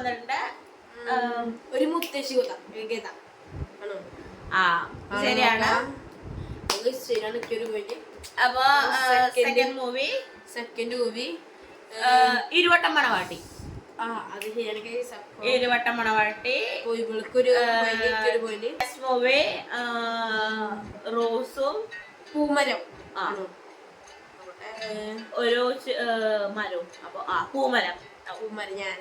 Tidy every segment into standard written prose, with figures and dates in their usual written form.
വന്നിട്ടുണ്ട്. ഒരു മുത്തശ്ശി ഗത ആ ശരിയാണ്. അപ്പൊ സെക്കൻഡ് മൂവി ഇരുവട്ടം മണവാട്ടി. അത് ശരിയാണ്. ഇരുവട്ടം മണവാട്ടി. മൂവി റോസും പൂമരം. ഒരു മരവും. അപ്പൊ പൂമരം. ഞാൻ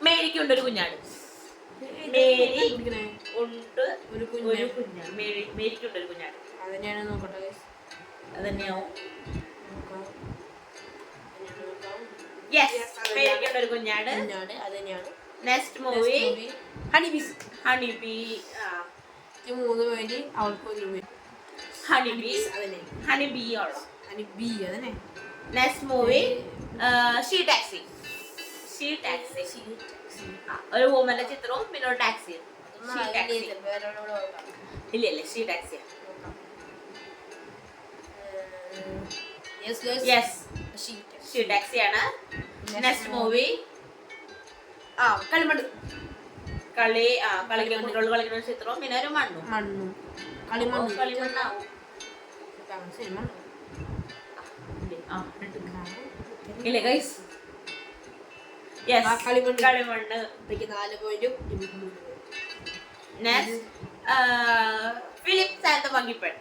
മേരിക്കുണ്ടൊരു കുഞ്ഞാട്. മേരി ഉണ്ട് ഒരു കുഞ്ഞാട്. മേരിക്കുണ്ടൊരു കുഞ്ഞാട്. അതന്നെയാണ് നോക്കട്ടെ. അതന്നെയാവും. മേരിക്കുണ്ടൊരു കുഞ്ഞാട്. അതന്നെയാണ്. Next movie honeybees. Honeybee. 3 point അവൾക്ക് 1 പോയിന്റ്. ഹണിബീസ്. അതന്നെ. ഹണിബീ ആണോ? ഹണിബീ അതന്നെ. Next movie she taxi. ഒരു വുമന്റെ ചിത്രവും പിന്നെ ഒരു ടാക്സിയും. ഇല്ല ഷീ ടാക്സി. ഷീ ടാക്സി ആണ്. Next movie Kalimannu. കുട്ടികൾ കളിക്കുന്ന ചിത്രവും പിന്നെ ഒരു മണ്ണും. കളിമണ്ണാവും. ഇല്ല ഗൈസ്. കളിമണ്ണ്. 4 പോയിന്റും. Next, Philips and the Monkey Pen.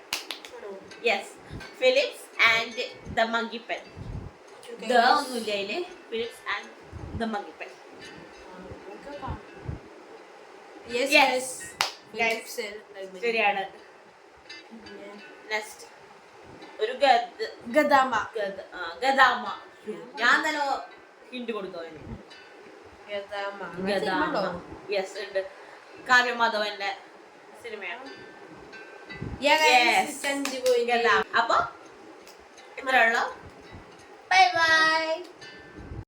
Yes, Philips and the Monkey Pen. The ഒന്നുമില്ലേ? Philips and the Monkey Pen. Yes. ശരിയാണ്. Next, ഒരു ഗദാമ. ഞാൻ തന്നെ ഹിന്റ് കൊടുത്തോ? യെസ് ഉണ്ട്. കാവ്യമാധവന്റെ സിനിമയാണ്. അപ്പൊ ഇത്രയുള്ള ബൈ ബൈ.